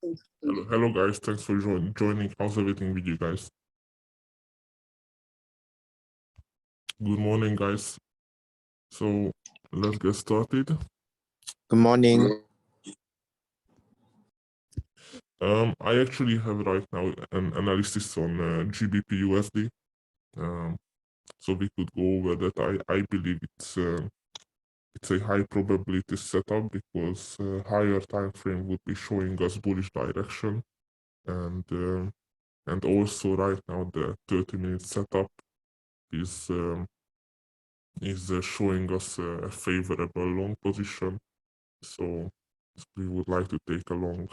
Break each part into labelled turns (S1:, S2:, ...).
S1: Hello guys, thanks for joining. How's everything with you guys? Good morning, guys. So let's get started.
S2: Good morning.
S1: I actually have right now an analysis on GBP USD. So we could go over that. I believe it's a high probability setup because higher time frame would be showing us bullish direction, and also right now the 30-minute setup is showing us a favorable long position. So we would like to take a long,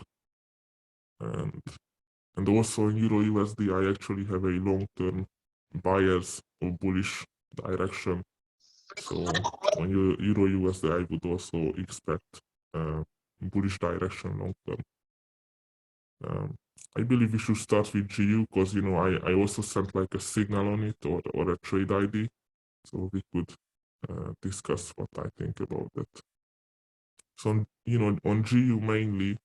S1: and also in Euro USD I actually have a long-term bias or bullish direction. So on Euro USD I would also expect bullish direction long term. I believe we should start with GU because I also sent like a signal on it or a trade ID, so we could discuss what I think about that. So on GU mainly,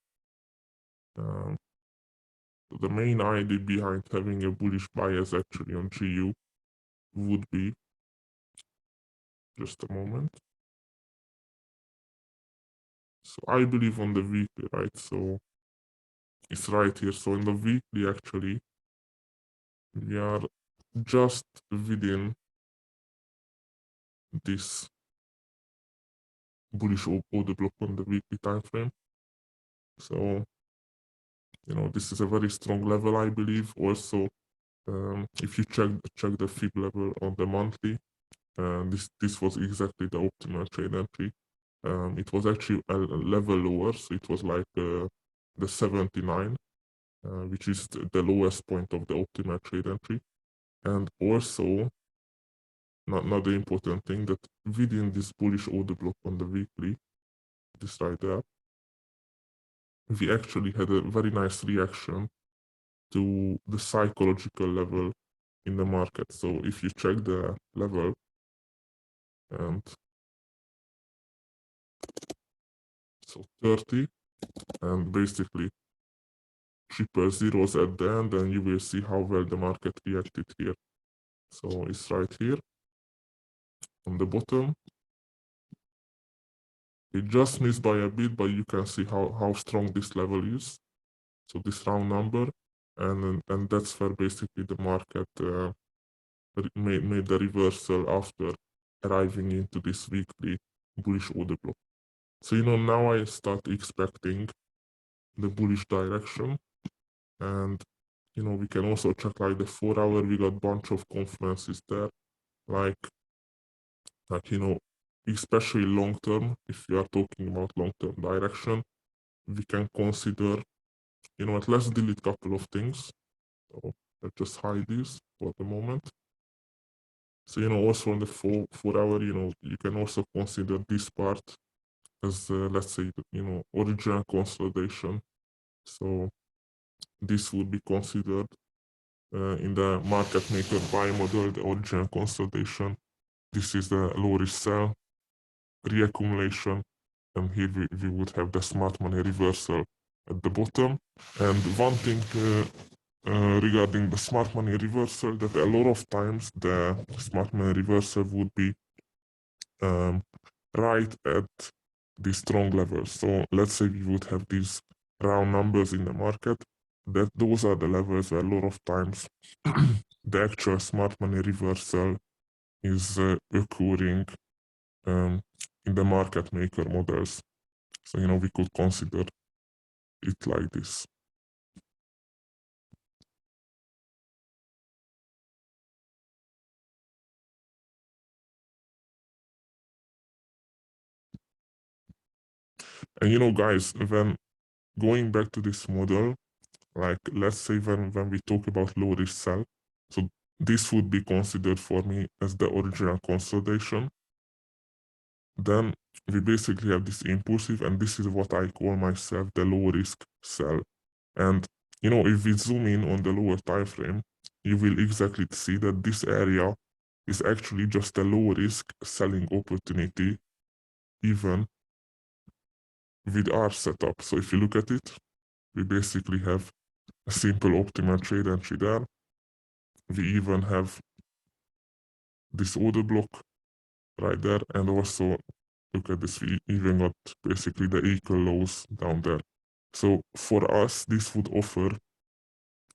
S1: the main idea behind having a bullish bias actually on GU would be, just a moment. So I believe on the weekly, right? So it's right here. So in the weekly, actually, we are just within this bullish order block on the weekly time frame. So this is a very strong level, I believe. Also, if you check the fib level on the monthly, this was exactly the optimal trade entry. It was actually a level lower, so it was like the 79, which is the lowest point of the optimal trade entry. And also, not the important thing, that within this bullish order block on the weekly, this right there, we actually had a very nice reaction to the psychological level in the market. So if you check the level, and so 30, and basically triple zeros at the end, and you will see how well the market reacted here. So it's right here on the bottom. It just missed by a bit, but you can see how strong this level is. So this round number, and that's where basically the market made the reversal after arriving into this weekly bullish order block. So now I start expecting the bullish direction, and we can also check like the 4-hour. We got bunch of confluences there, like especially long term. If we are talking about long term direction, we can consider let's delete couple of things. So let's just hide this for the moment. So also on the 4-hour, you can also consider this part as let's say original consolidation. So this would be considered in the market maker buy model, the original consolidation. This is the low risk sell reaccumulation, and here we would have the smart money reversal at the bottom. And one thing regarding the smart money reversal, that a lot of times the smart money reversal would be right at these strong levels. So let's say we would have these round numbers in the market, that those are the levels where a lot of times the actual smart money reversal is occurring in the market maker models. So we could consider it like this. And guys, when going back to this model, like let's say when we talk about low risk sell, so this would be considered for me as the original consolidation. Then we basically have this impulsive, and this is what I call myself the low risk sell. And if we zoom in on the lower time frame, you will exactly see that this area is actually just a low risk selling opportunity, even with our setup. So if you look at it, We basically have a simple optimal trade entry there. We even have this order block right there, and also look at this, we even got basically the equal lows down there. So for us, this would offer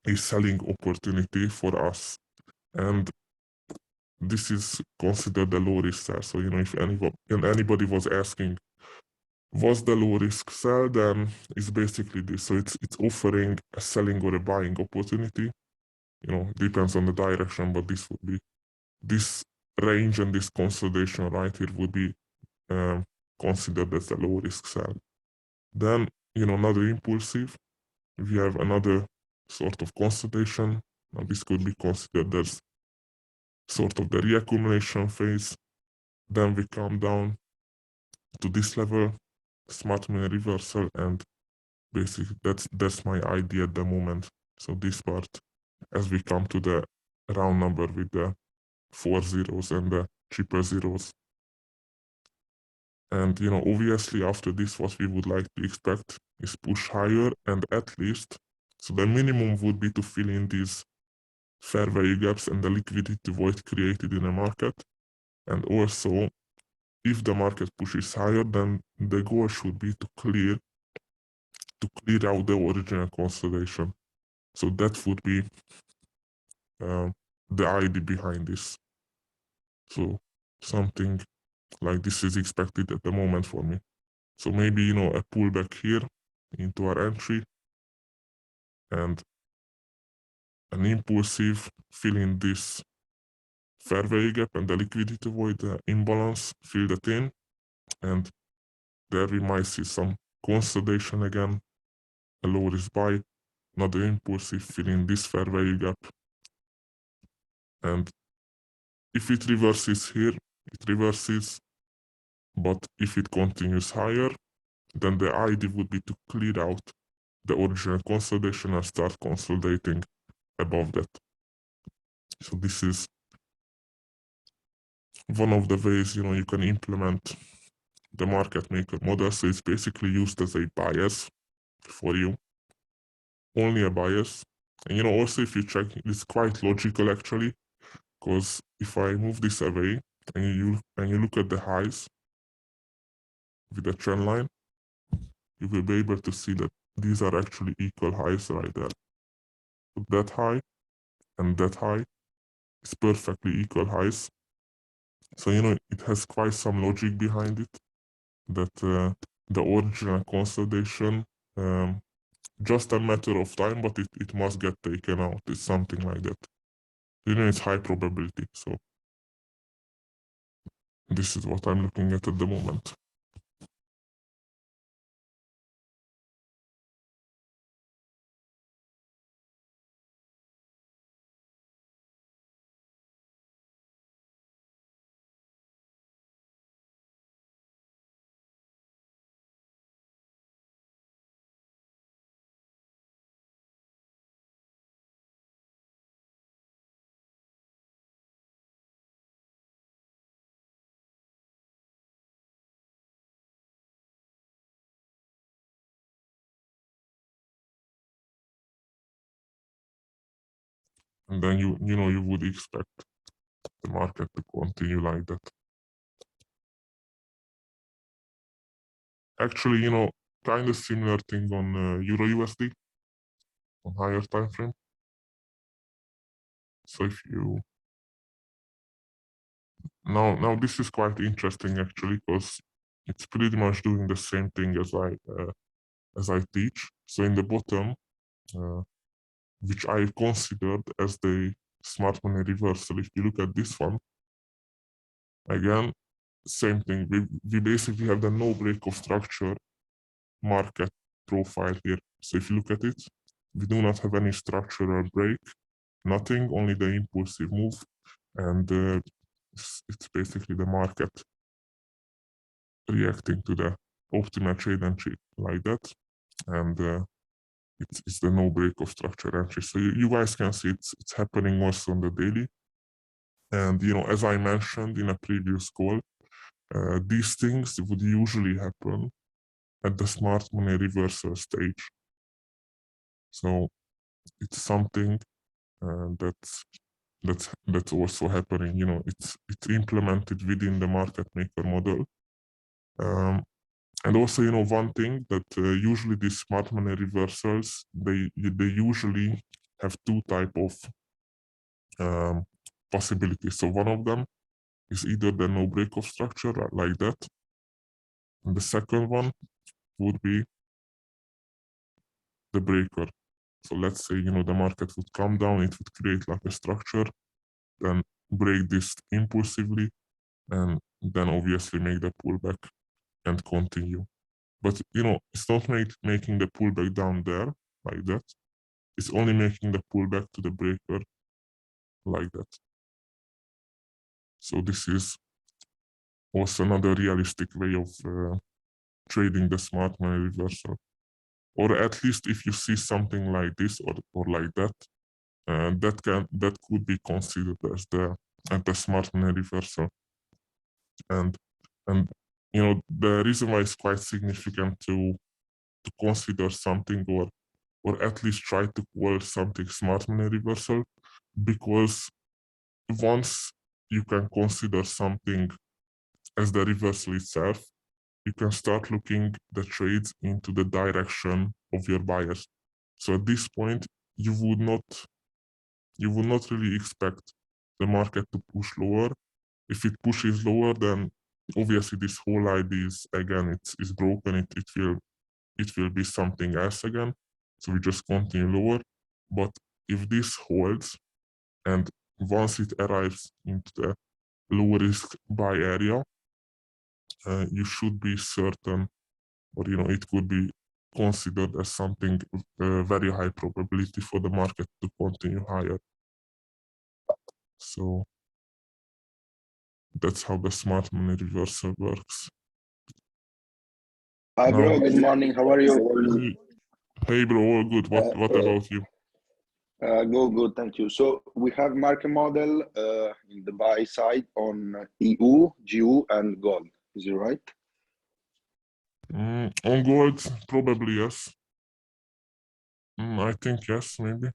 S1: a selling opportunity for us, and this is considered the low risk sell. So if anybody was asking what's the low risk sell, then it's basically this. So it's offering a selling or a buying opportunity. Depends on the direction, but this would be this range, and this consolidation right here would be considered as a low risk sell. Then another impulsive, we have another sort of consolidation. Now this could be considered as sort of the reaccumulation phase. Then we come down to this level, smart money reversal, and basically that's my idea at the moment. So this part, as we come to the round number with the 4 zeros and the triple zeros. And obviously after this, what we would like to expect is push higher, and at least, so the minimum would be to fill in these fair value gaps and the liquidity void created in the market. And also, if the market pushes higher, then the goal should be to clear out the original consolidation. So that would be the idea behind this. So something like this is expected at the moment for me. So maybe a pullback here into our entry, and an impulsive filling this fair value gap and the liquidity void imbalance, fill that in, and there we might see some consolidation again, a low risk buy, another impulsive filling this fair value gap, and if it reverses here, it reverses, but if it continues higher, then the idea would be to clear out the original consolidation and start consolidating above that. So this is one of the ways you can implement the market maker model. So it's basically used as a bias for you, only a bias. And also if you check, it's quite logical actually, because if I move this away and you look at the highs with the trend line, you will be able to see that these are actually equal highs right there. So that high and that high is perfectly equal highs. So it has quite some logic behind it, that the original consolidation, just a matter of time, but it must get taken out. It's something like that. It's high probability. So this is what I'm looking at the moment. And then you would expect the market to continue like that. Actually, kind of similar thing on Euro USD on higher time frame. So if you now this is quite interesting actually, because it's pretty much doing the same thing as I teach. So in the bottom, which I considered as the smart money reversal, if you look at this one, again, same thing. We basically have the no break of structure market profile here. So if you look at it, we do not have any structural break, nothing, only the impulsive move, and it's basically the market reacting to the optimal trade entry like that, and it's the no break of structure entry. So you guys can see it's happening also on the daily. And as I mentioned in a previous call, these things would usually happen at the smart money reversal stage. So it's something that's also happening. It's implemented within the market maker model. And also, one thing that usually these smart money reversals, they usually have two type of possibilities. So one of them is either the no breakoff structure like that, and the second one would be the breaker. So let's say the market would come down, it would create like a structure, then break this impulsively, and then obviously make the pullback and continue. But it's not making the pullback down there like that. It's only making the pullback to the breaker like that. So this is also another realistic way of trading the smart money reversal. Or at least if you see something like this or like that, that could be considered as the smart money reversal. And the reason why it's quite significant to consider something or at least try to call something smart money reversal, because once you can consider something as the reversal itself, you can start looking the trades into the direction of your bias. So at this point, you would not really expect the market to push lower. If it pushes lower, then obviously this whole idea is again it's broken. It will be something else again. So we just continue lower. But if this holds, and once it arrives into the low risk buy area, you should be certain, or it could be considered as something very high probability for the market to continue higher. So that's how the smart money reversal works.
S3: Hi,
S1: Now,
S3: bro. Good morning. How are you?
S1: Hey, bro. All good. What about you?
S3: Good. Thank you. So we have market model in the buy side on EU, GU, and gold. Is it right?
S1: On gold, probably yes. I think yes, maybe.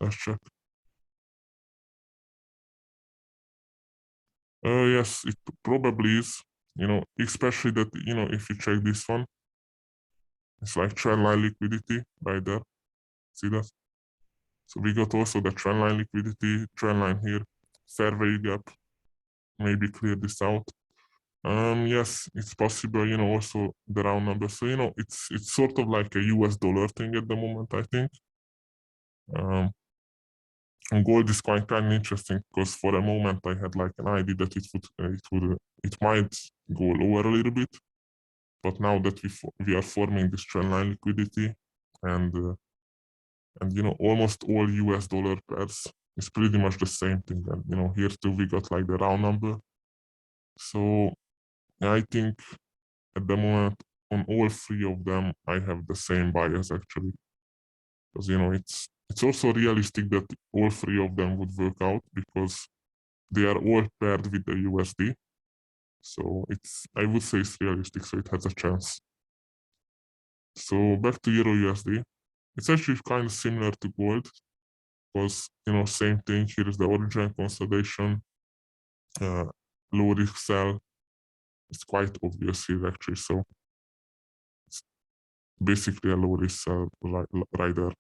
S1: Let's check. Yes, it probably is. Especially that if you check this one, it's like trend line liquidity right there. See that? So we got also the trend line liquidity, trend line here, fair value gap. Maybe clear this out. Yes, it's possible. Also the round number. So it's sort of like a US dollar thing at the moment, I think. And gold is quite kind of interesting because for a moment I had like an idea that it might go lower a little bit, but now that we are forming this trend line liquidity, and almost all US dollar pairs is pretty much the same thing. And here too we got like the round number. So I think at the moment on all three of them I have the same bias actually, because it's also realistic that all three of them would work out because they are all paired with the USD. So I would say it's realistic, so it has a chance. So back to Euro USD. It's actually kind of similar to gold because, same thing. Here is the origin consolidation, low risk sell. It's quite obvious here actually. So it's basically a low risk sell right there.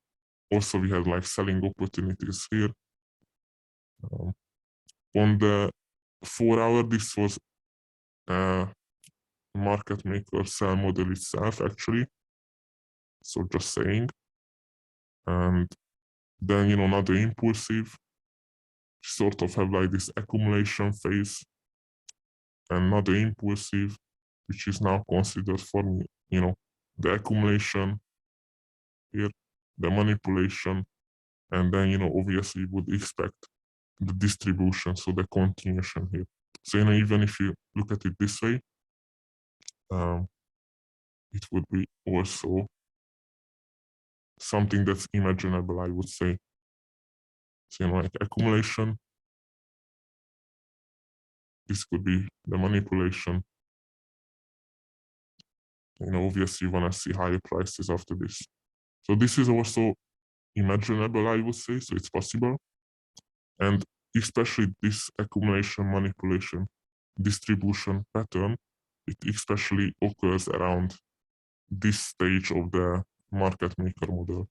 S1: Also, we have like selling opportunities here. On the 4-hour, this was market maker sell model itself actually. So just saying. And then another impulsive, sort of have like this accumulation phase, and another impulsive, which is now considered for me, the accumulation here, the manipulation, and then obviously you would expect the distribution, so the continuation here. So even if you look at it this way, it would be also something that's imaginable, I would say. So like accumulation, this could be the manipulation. Obviously you want to see higher prices after this. So this is also imaginable, I would say, so it's possible. And especially this accumulation, manipulation, distribution pattern, it especially occurs around this stage of the market maker model.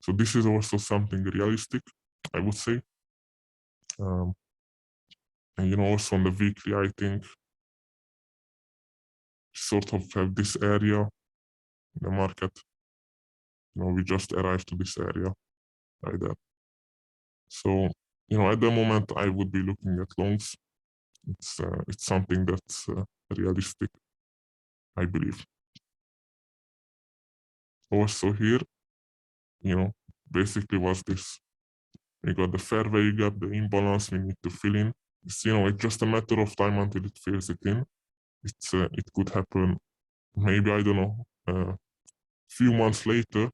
S1: So this is also something realistic, I would say. And also on the weekly, I think sort of have this area in the market. We just arrived to this area like that. So at the moment I would be looking at longs. It's something that's realistic, I believe. Also here, basically was this. We got the fair value gap, the imbalance we need to fill in. It's just a matter of time until it fills it in. It could happen maybe, I don't know, few months later,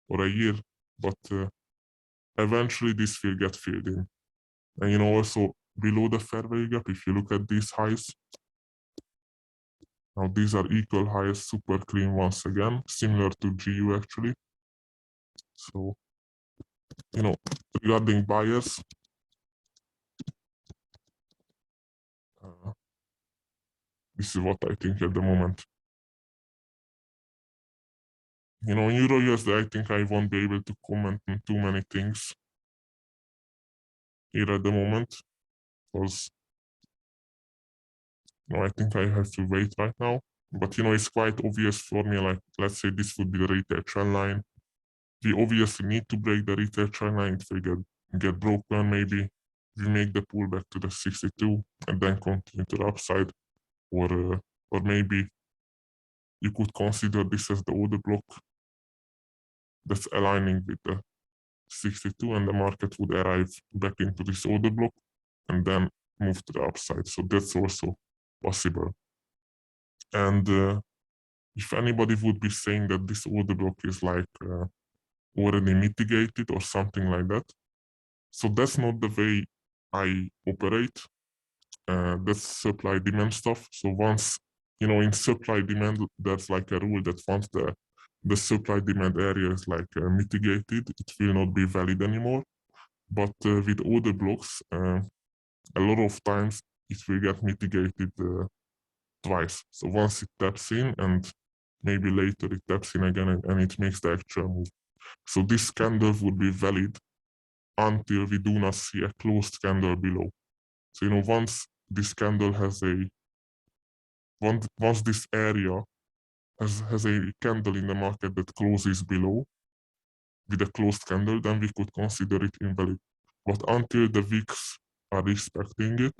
S1: or a year, but eventually this will get filled in. And also below the fair value gap, if you look at these highs, now these are equal highs, super clean once again, similar to GU actually. So regarding buyers, this is what I think at the moment. In Euro USD, I think I won't be able to comment on too many things here at the moment, because I think I have to wait right now. But it's quite obvious for me, like let's say this would be the retail trend line. We obviously need to break the retail trend line. If we get broken, maybe we make the pullback to the 62 and then continue to the upside, or maybe you could consider this as the order block that's aligning with the 62, and the market would arrive back into this order block and then move to the upside. So that's also possible. And if anybody would be saying that this order block is like already mitigated or something like that, so that's not the way I operate. That's supply demand stuff. So once in supply demand, that's like a rule that once the supply demand area is like mitigated, it will not be valid anymore. But with order blocks, a lot of times it will get mitigated twice. So once it taps in, and maybe later it taps in again, and it makes the actual move. So this candle would be valid until we do not see a closed candle below. So once this candle has once this area has a candle in the market that closes below with a closed candle, then we could consider it invalid. But until the wicks are respecting it,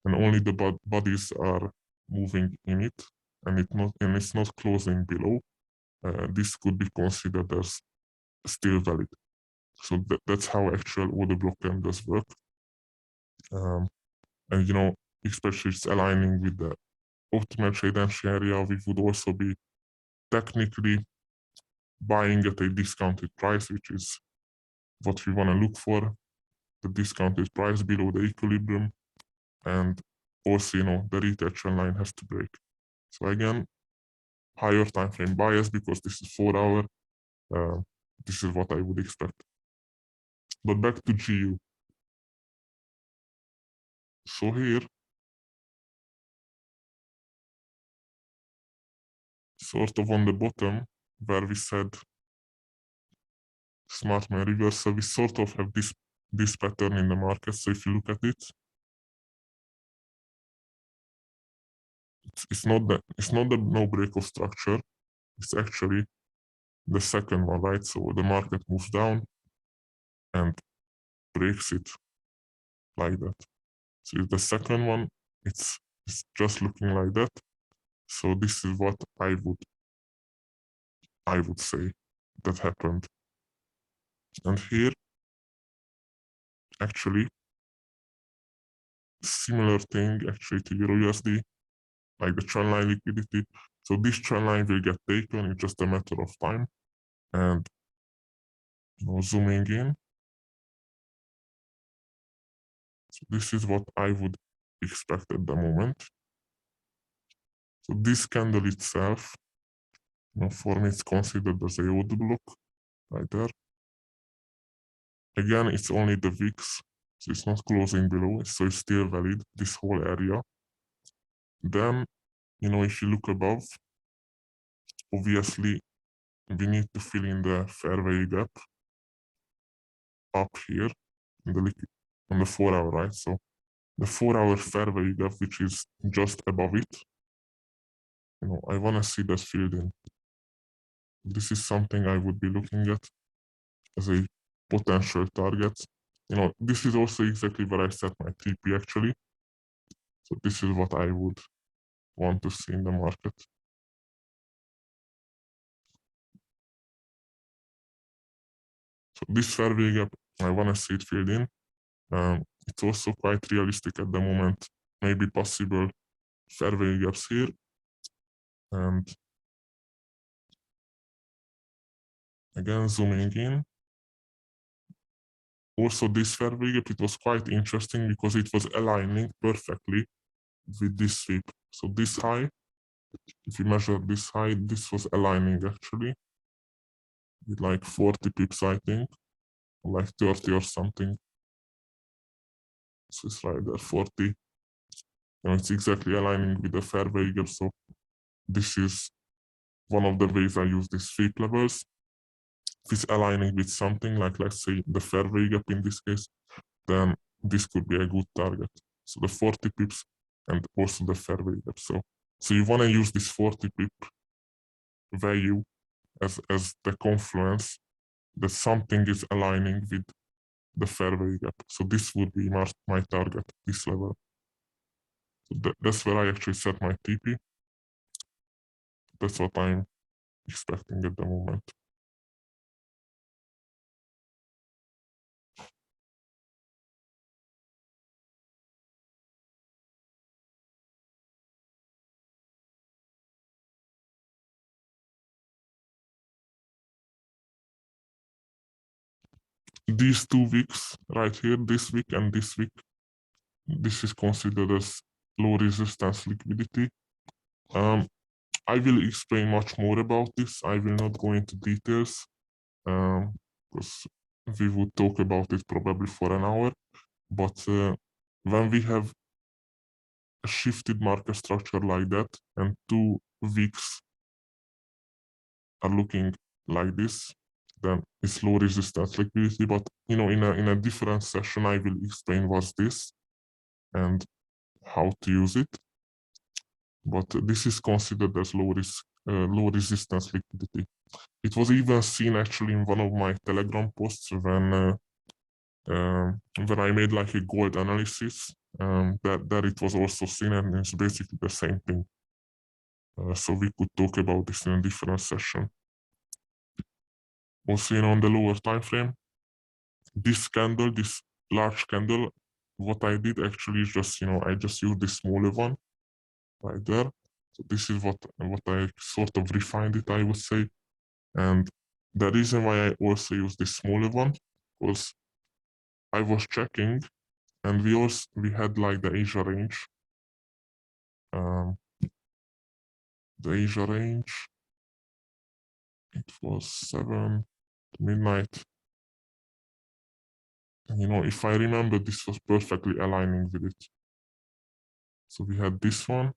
S1: and only the bodies are moving in it, and it's not closing below, this could be considered as still valid. So that's how actual order block candles work. And especially it's aligning with the optimal trade entry area, we would also be technically buying at a discounted price, which is what we want to look for, the discounted price below the equilibrium. And also, the retail trend line has to break. So again, higher time frame bias, because this is 4 hour. This is what I would expect. But back to GU. So here, sort of on the bottom, where we said smart money reversal, we sort of have this pattern in the market. So if you look at it, it's not the no break of structure. It's actually the second one, right? So the market moves down and breaks it like that. So the second one, it's just looking like that. So this is what I would say that happened. And here, actually, similar thing actually to Euro USD, like the trend line liquidity. So this trend line will get taken in just a matter of time. And zooming in, so this is what I would expect at the moment. So this candle itself For me, it's considered as a odd block right there. Again, it's only the wicks, so it's not closing below, so it's still valid, this whole area. Then, if you look above, obviously, we need to fill in the fair value gap up here on the 4 hour, right? So the 4 hour fair value gap, which is just above it, I want to see that filled in. This is something I would be looking at as a potential target. This is also exactly where I set my TP actually. So this is what I would want to see in the market. So this fair value gap, I want to see it filled in. It's also quite realistic at the moment. Maybe possible fair value gaps here. And again, zooming in. Also, this fair value gap, it was quite interesting because it was aligning perfectly with this sweep. So this high, if you measure this high, this was aligning actually with like 40 pips, I think, or like 30 or something. So it's right there, 40. It's exactly aligning with the fair value gap. So this is one of the ways I use these sweep levels. If it's aligning with something like, let's say, the fair value gap in this case, then this could be a good target. So the 40 pips and also the fair value gap. So you want to use this 40 pip value as the confluence that something is aligning with the fair value gap. So this would be my target, this level. So that's where I actually set my TP. That's what I'm expecting at the moment. These 2 weeks right here, this week and this week, this is considered as low resistance liquidity. I will explain much more about this. I will not go into details because we would talk about it probably for an hour. But when we have a shifted market structure like that and 2 weeks are looking like this, then it's low resistance liquidity. But in a different session, I will explain what's this and how to use it. But this is considered as low resistance liquidity. It was even seen actually in one of my Telegram posts when I made like a gold analysis. That it was also seen, and it's basically the same thing. So we could talk about this in a different session. Also, on the lower time frame, this candle, this large candle, what I did actually is just I just used the smaller one right there. So this is what I sort of refined it, I would say. And the reason why I also use this smaller one was I was checking, and we had like the Asia range. The Asia range, it was 7 midnight. And if I remember, this was perfectly aligning with it. So we had this one,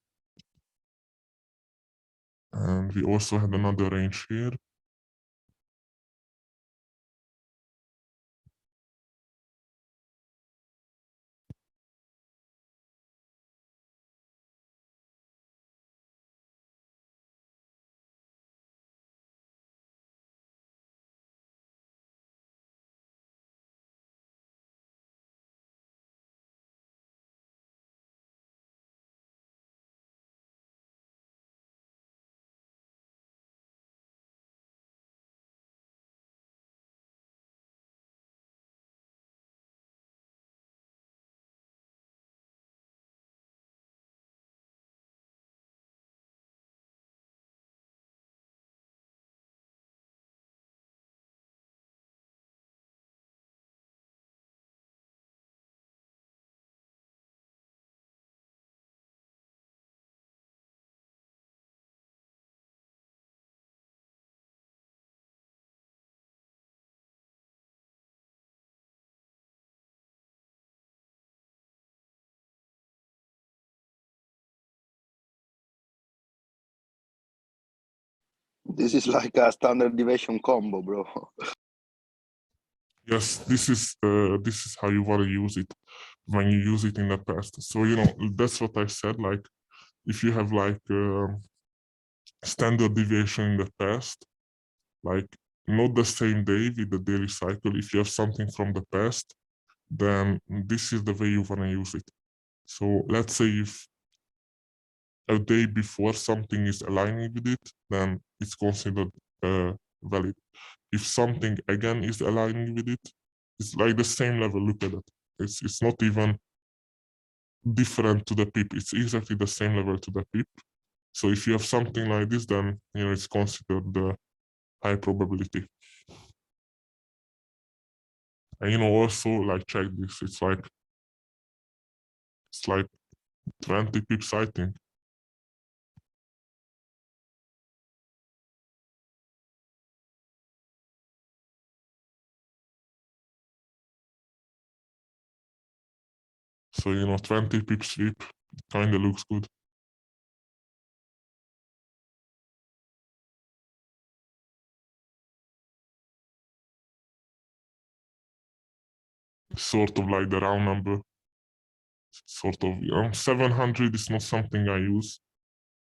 S1: and we also had another range here.
S3: This is like a standard deviation combo, bro.
S1: Yes, this is how you want to use it when you use it in the past. So that's what I said. Like if you have like standard deviation in the past, like not the same day with the daily cycle. If you have something from the past, then this is the way you want to use it. So let's say if a day before something is aligning with it, then it's considered valid. If something again is aligning with it, it's like the same level. Look at it. It's not even different to the pip. It's exactly the same level to the pip. So if you have something like this, then it's considered the high probability. And also like check this. It's like 20 pips, I think. So 20 pip sweep kind of looks good. Sort of like the round number. Sort of 700 is not something I use,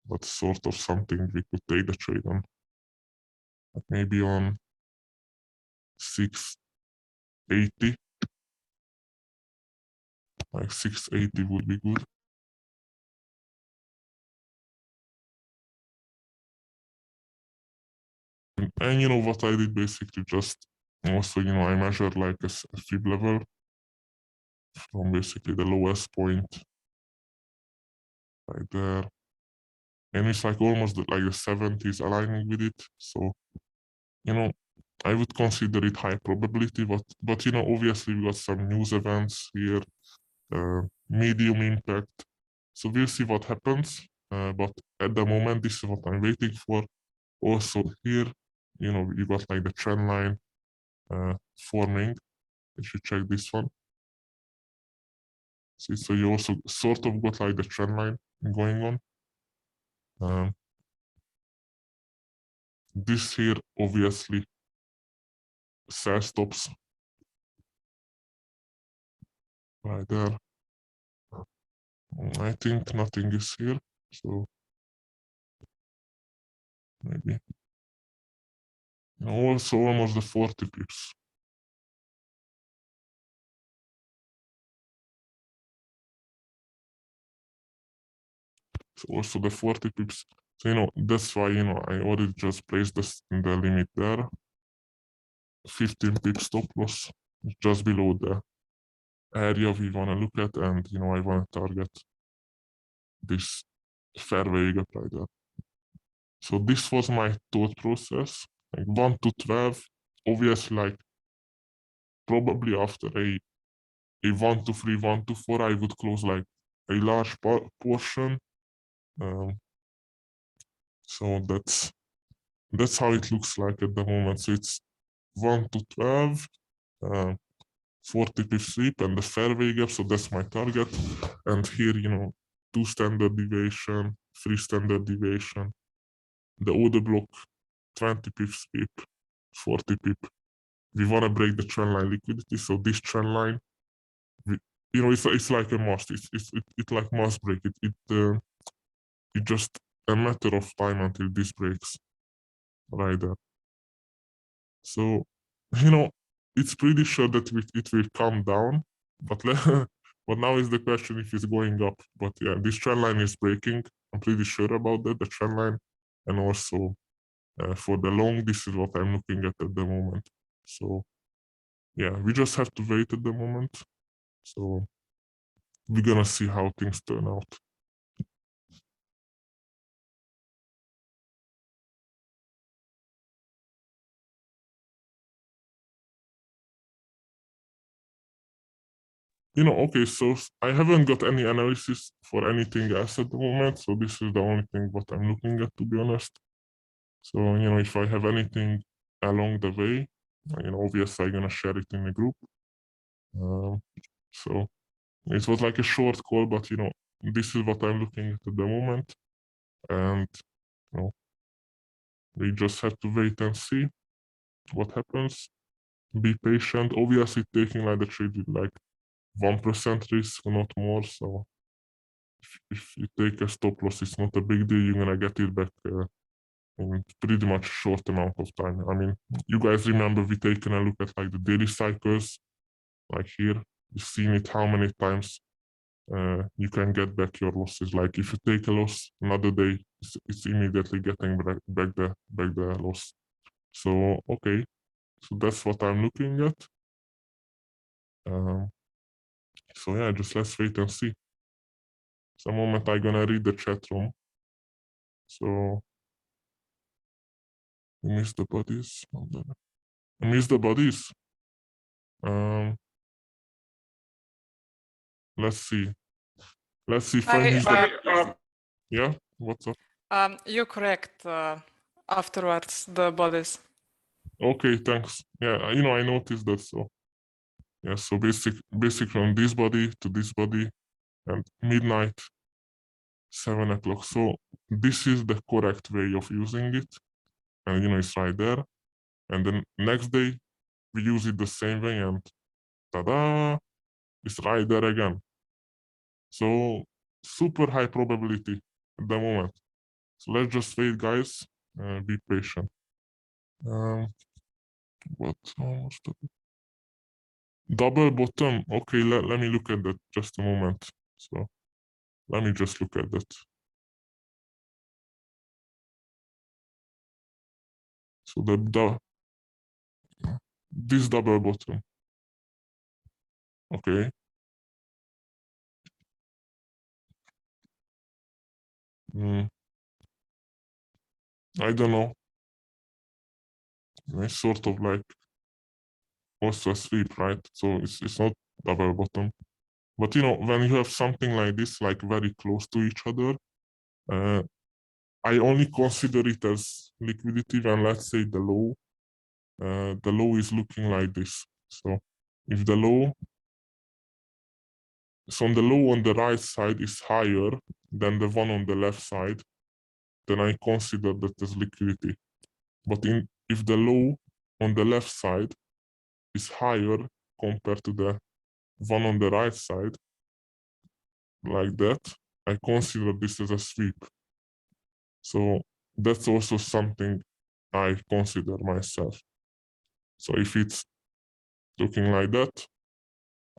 S1: but sort of something we could take the trade on. Like maybe on 680. Like 680 would be good. And what I did basically just also, I measured like a fib level from basically the lowest point right there. And it's like almost like the 70s aligning with it. So, I would consider it high probability, but obviously we got some news events here, medium impact. So we'll see what happens. But at the moment, this is what I'm waiting for. Also here, we got like the trend line forming. If you check this one, see, so you also sort of got like the trend line going on. This here obviously sell stops right there. I think nothing is here, so maybe also almost the 40 pips. So also the 40 pips. So that's why I already just placed the limit there. 15 pips stop loss just below the area we want to look at, and I want to target this fairway gap right there. So this was my thought process. Like 1 to 12, obviously, like probably after a 1 to 3, 1 to 4, I would close like a large portion. So that's how it looks like at the moment. So it's 1 to 12, 40 pip sweep, and the fairway gap. So that's my target. And here, 2 standard deviation, 3 standard deviation. The order block, 20 pip sweep, 40 pip. We want to break the trend line liquidity. So this trend line, it's like a must. It like must break it. It's just a matter of time until this breaks right there. So it's pretty sure that it will come down, but but now is the question if it's going up. But yeah, this trend line is breaking. I'm pretty sure about that. The trend line, and also for the long, this is what I'm looking at the moment. So yeah, we just have to wait at the moment. So we're gonna see how things turn out. Okay, so I haven't got any analysis for anything else at the moment. So this is the only thing what I'm looking at, to be honest. So, if I have anything along the way, obviously I'm gonna share it in the group. So it was like a short call, but this is what I'm looking at the moment. And we just have to wait and see what happens. Be patient. Obviously, taking like the trade with like 1% risk, not more. So if you take a stop loss, it's not a big deal. You're gonna get it back in pretty much short amount of time. I mean, you guys remember we taken a look at like the daily cycles, like here. You've seen it how many times you can get back your losses. Like if you take a loss another day, it's immediately getting back the loss. So okay, so that's what I'm looking at. So yeah, just let's wait and see. Some moment I'm gonna read the chat room. So you miss the bodies. I miss the bodies. Let's see. Let's see. Yeah. What's up?
S4: You correct afterwards the bodies.
S1: Okay. Thanks. Yeah. I noticed that. So yeah. So basic from this body to this body, and midnight, 7 o'clock. So this is the correct way of using it, and it's right there. And then next day we use it the same way, and ta-da! It's right there again. So super high probability at the moment. So let's just wait, guys. Be patient. What almost double bottom? Okay, let me look at that just a moment. So let me just look at that. So this double bottom. Okay. I don't know. It's sort of like also a sweep, right? So it's not double bottom. But when you have something like this, like very close to each other, I only consider it as liquidity when, let's say, the low is looking like this. So if the low, so the low on the right side is higher than the one on the left side, then I consider that as liquidity. But if the low on the left side is higher compared to the one on the right side, like that, I consider this as a sweep. So that's also something I consider myself. So if it's looking like that,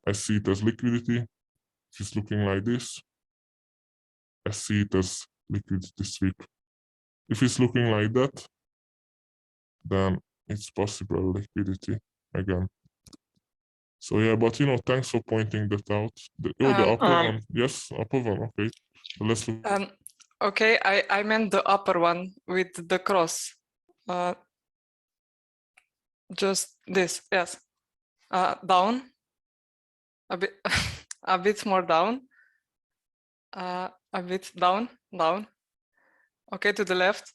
S1: I see it as liquidity. If it's looking like this, I see it as liquidity sweep. If it's looking like that, then it's possible liquidity again. So yeah, but thanks for pointing that out. The upper one, yes, upper one. Okay, so let's look.
S4: Okay, I meant the upper one with the cross. Just this, yes. Down, a bit, a bit more down. A bit down. Okay, to the left.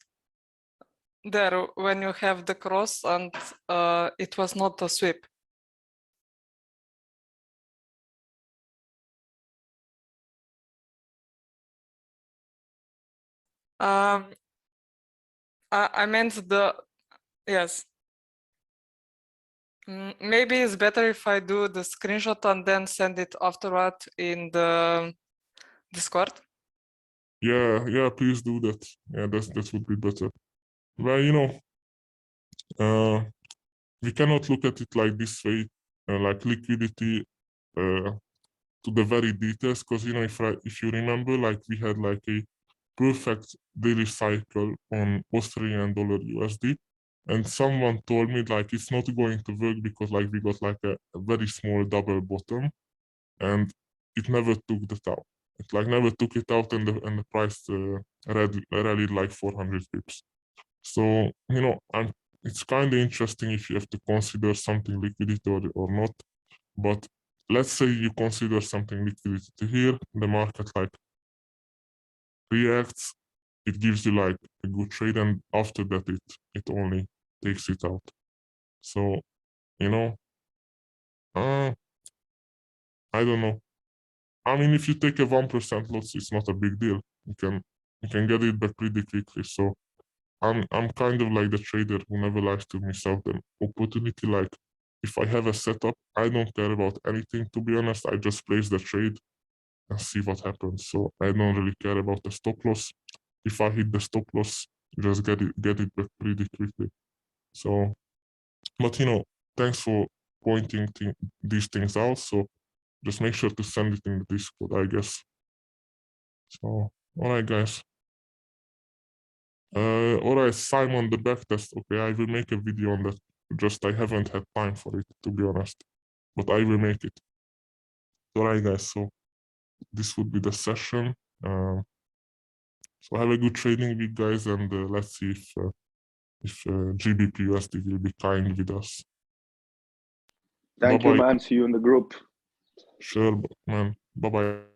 S4: There, when you have the cross and it was not a sweep. I meant yes. Maybe it's better if I do the screenshot and then send it afterward in the Discord.
S1: Yeah, please do that. Yeah, that would be better. Well, we cannot look at it like this way, like liquidity to the very details, because if you remember, like we had like a perfect daily cycle on Australian dollar USD, and someone told me like it's not going to work because like we got like a very small double bottom, and it never took that out. It like never took it out, and the price rallied like 400 pips. So it's kind of interesting if you have to consider something liquidity or not. But let's say you consider something liquidity here, the market like reacts, it gives you like a good trade, and after that it only takes it out. So I don't know. I mean, if you take a 1% loss, it's not a big deal. You can get it back pretty quickly. So I'm kind of like the trader who never likes to miss out an opportunity. Like if I have a setup, I don't care about anything, to be honest. I just place the trade and see what happens. So I don't really care about the stop loss. If I hit the stop loss, just get it back pretty quickly. So, but thanks for pointing these things out. So just make sure to send it in the Discord, I guess. So, all right, guys. All right, Simon, the backtest. Okay, I will make a video on that. Just I haven't had time for it, to be honest, but I will make it. All right, guys. So this would be the session. So have a good trading week, guys, and let's see if GBP USD will be kind with us.
S3: Thank you,
S1: Bye-bye.
S3: man. See you in the group.
S1: Sure, man. Bye-bye.